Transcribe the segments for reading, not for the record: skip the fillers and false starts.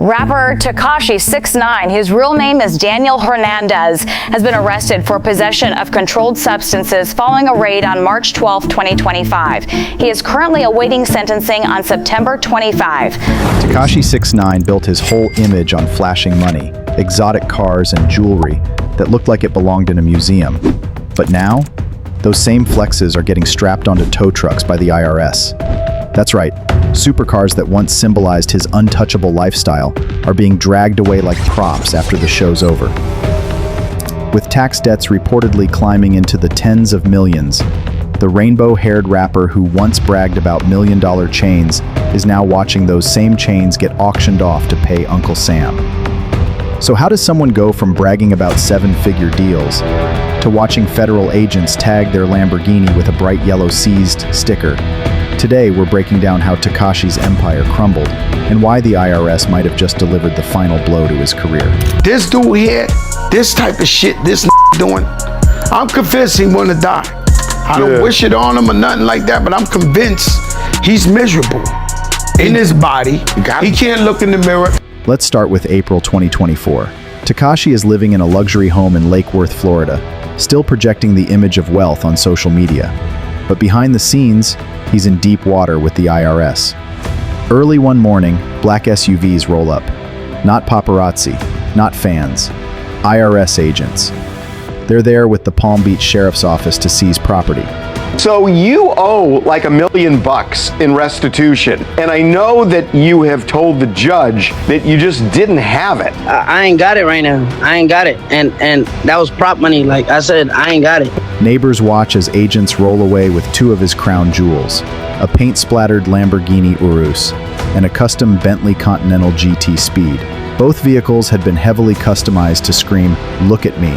Rapper Tekashi 6ix9ine, whose real name is Daniel Hernandez, has been arrested for possession of controlled substances following a raid on March 12, 2025. He is currently awaiting sentencing on September 25. Tekashi 6ix9ine built his whole image on flashing money, exotic cars, and jewelry that looked like it belonged in a museum. But now, those same flexes are getting strapped onto tow trucks by the IRS. That's right, supercars that once symbolized his untouchable lifestyle are being dragged away like props after the show's over. With tax debts reportedly climbing into the tens of millions, the rainbow-haired rapper who once bragged about million-dollar chains is now watching those same chains get auctioned off to pay Uncle Sam. So how does someone go from bragging about seven-figure deals to watching federal agents tag their Lamborghini with a bright yellow seized sticker? Today, we're breaking down how Tekashi's empire crumbled and why the IRS might have just delivered the final blow to his career. This dude here, this type of shit this doing, I'm convinced he wanna die. I don't wish it on him or nothing like that, but I'm convinced he's miserable in his body. He can't look in the mirror. Let's start with April 2024. Tekashi is living in a luxury home in Lake Worth, Florida, still projecting the image of wealth on social media. But behind the scenes, he's in deep water with the IRS. Early one morning, black SUVs roll up. Not paparazzi, not fans, IRS agents. They're there with the Palm Beach Sheriff's Office to seize property. So you owe like $1 million in restitution, and I know that you have told the judge that you just didn't have it. I ain't got it right now. I ain't got it, and that was prop money. Like I said, I ain't got it. Neighbors watch as agents roll away with two of his crown jewels, a paint-splattered Lamborghini Urus and a custom Bentley Continental GT Speed. Both vehicles had been heavily customized to scream, "Look at me."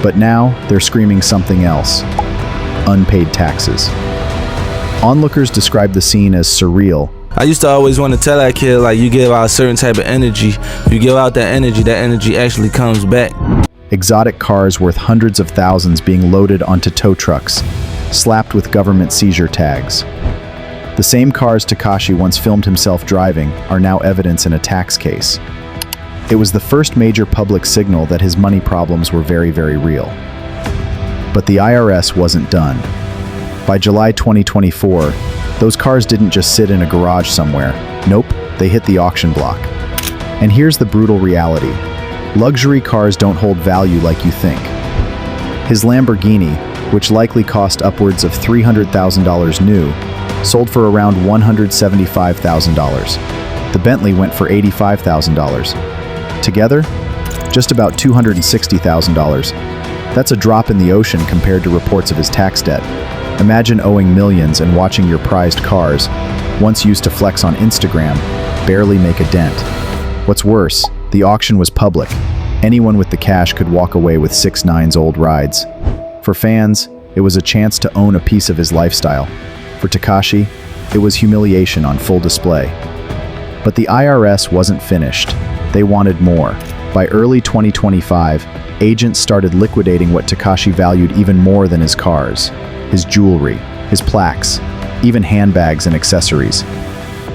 But now, they're screaming something else: unpaid taxes. Onlookers describe the scene as surreal. I used to always want to tell that kid, like, you give out a certain type of energy. If you give out that energy actually comes back. Exotic cars worth hundreds of thousands being loaded onto tow trucks, slapped with government seizure tags. The same cars Tekashi once filmed himself driving are now evidence in a tax case. It was the first major public signal that his money problems were very, very real. But the IRS wasn't done. By July 2024, those cars didn't just sit in a garage somewhere. Nope, they hit the auction block. And here's the brutal reality. Luxury cars don't hold value like you think. His Lamborghini, which likely cost upwards of $300,000 new, sold for around $175,000. The Bentley went for $85,000. Together, just about $260,000. That's a drop in the ocean compared to reports of his tax debt. Imagine owing millions and watching your prized cars, once used to flex on Instagram, barely make a dent. What's worse, the auction was public. Anyone with the cash could walk away with 6ix9ine's old rides. For fans, it was a chance to own a piece of his lifestyle. For Tekashi, it was humiliation on full display. But the IRS wasn't finished. They wanted more. By early 2025, agents started liquidating what Tekashi valued even more than his cars: his jewelry, his plaques, even handbags and accessories.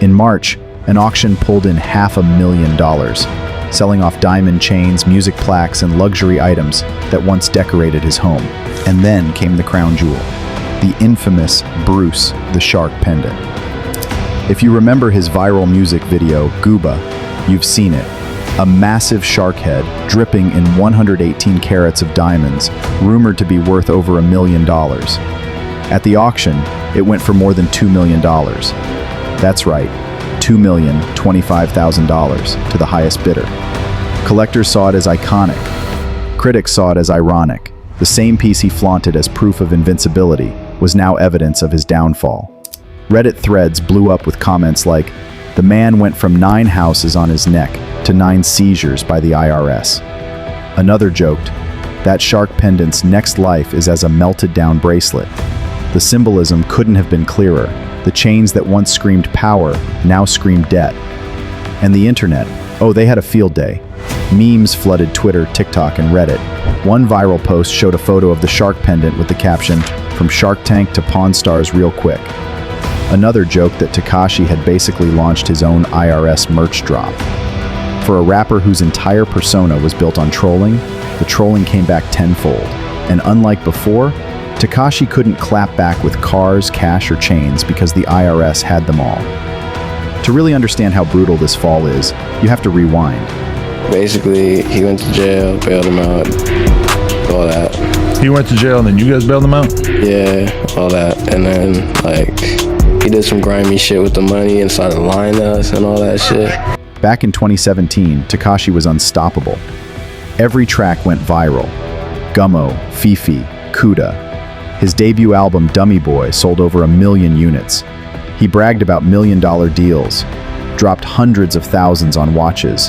In March, an auction pulled in $500,000, selling off diamond chains, music plaques, and luxury items that once decorated his home. And then came the crown jewel, the infamous Bruce the Shark pendant. If you remember his viral music video, Gooba, you've seen it. A massive shark head dripping in 118 carats of diamonds, rumored to be worth over $1 million. At the auction, it went for more than $2 million. That's right, $2,025,000 to the highest bidder. Collectors saw it as iconic. Critics saw it as ironic. The same piece he flaunted as proof of invincibility was now evidence of his downfall. Reddit threads blew up with comments like, "The man went from 9 houses on his neck to 9 seizures by the IRS." Another joked, "That shark pendant's next life is as a melted down bracelet." The symbolism couldn't have been clearer. The chains that once screamed power now scream debt. And the internet, oh, they had a field day. Memes flooded Twitter, TikTok, and Reddit. One viral post showed a photo of the shark pendant with the caption, "From Shark Tank to Pawn Stars real quick." Another joke that Tekashi had basically launched his own IRS merch drop. For a rapper whose entire persona was built on trolling, the trolling came back tenfold. And unlike before, Tekashi couldn't clap back with cars, cash, or chains because the IRS had them all. To really understand how brutal this fall is, you have to rewind. Basically, he went to jail, bailed him out, all that. He went to jail and then you guys bailed him out? Yeah, all that. And then, like, he did some grimy shit with the money and started lying to us and all that shit. Back in 2017, Tekashi was unstoppable. Every track went viral. Gummo, Fifi, Kuda. His debut album, Dummy Boy, sold over 1 million units. He bragged about million-dollar deals, dropped hundreds of thousands on watches.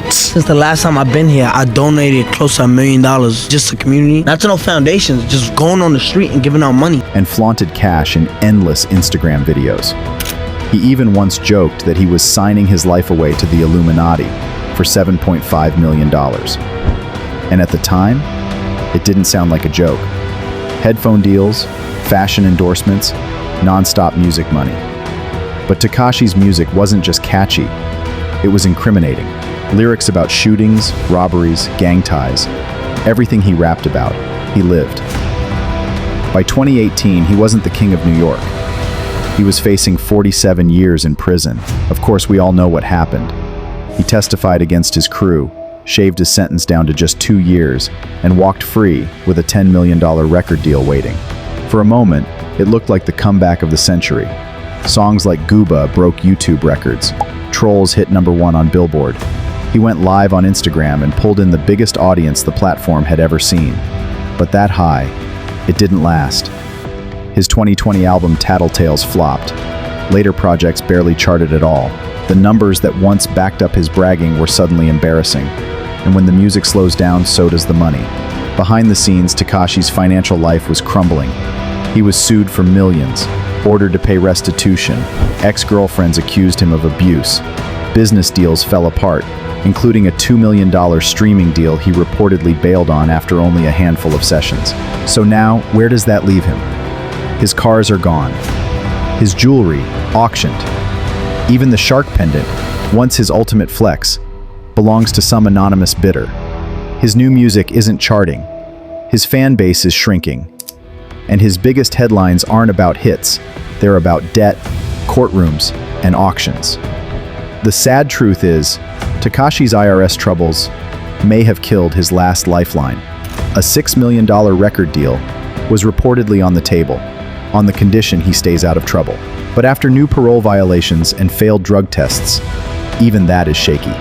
Since the last time I've been here, I donated close to $1 million just to community. Not to no foundations, just going on the street and giving out money. And flaunted cash in endless Instagram videos. He even once joked that he was signing his life away to the Illuminati for $7.5 million. And at the time, it didn't sound like a joke. Headphone deals, fashion endorsements, non-stop music money. But Tekashi's music wasn't just catchy, it was incriminating. Lyrics about shootings, robberies, gang ties. Everything he rapped about, he lived. By 2018, he wasn't the king of New York. He was facing 47 years in prison. Of course, we all know what happened. He testified against his crew, shaved his sentence down to just 2 years, and walked free with a $10 million record deal waiting. For a moment, it looked like the comeback of the century. Songs like Gooba broke YouTube records. Trolls hit #1 on Billboard. He went live on Instagram and pulled in the biggest audience the platform had ever seen. But that high, it didn't last. His 2020 album Tattletales flopped. Later projects barely charted at all. The numbers that once backed up his bragging were suddenly embarrassing. And when the music slows down, so does the money. Behind the scenes, Tekashi's financial life was crumbling. He was sued for millions, ordered to pay restitution. Ex-girlfriends accused him of abuse. Business deals fell apart, including a $2 million streaming deal he reportedly bailed on after only a handful of sessions. So now, where does that leave him? His cars are gone. His jewelry, auctioned. Even the shark pendant, once his ultimate flex, belongs to some anonymous bidder. His new music isn't charting. His fan base is shrinking. And his biggest headlines aren't about hits, they're about debt, courtrooms, and auctions. The sad truth is, Tekashi's IRS troubles may have killed his last lifeline. A $6 million record deal was reportedly on the table, on the condition he stays out of trouble. But after new parole violations and failed drug tests, even that is shaky.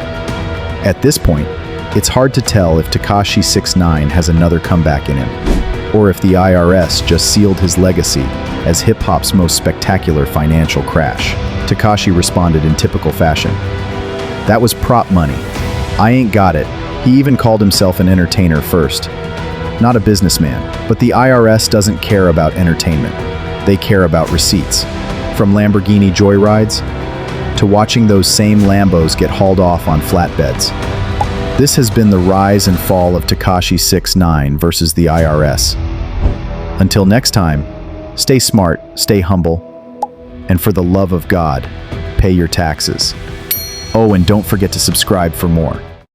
At this point, it's hard to tell if Tekashi 6ix9ine has another comeback in him, or if the IRS just sealed his legacy as hip-hop's most spectacular financial crash. Tekashi responded in typical fashion. That was prop money. I ain't got it. He even called himself an entertainer first. Not a businessman, but the IRS doesn't care about entertainment. They care about receipts. From Lamborghini joyrides to watching those same Lambos get hauled off on flatbeds. This has been the rise and fall of Tekashi 6ix9ine versus the IRS. Until next time, stay smart, stay humble, and for the love of God, pay your taxes. Oh, and don't forget to subscribe for more.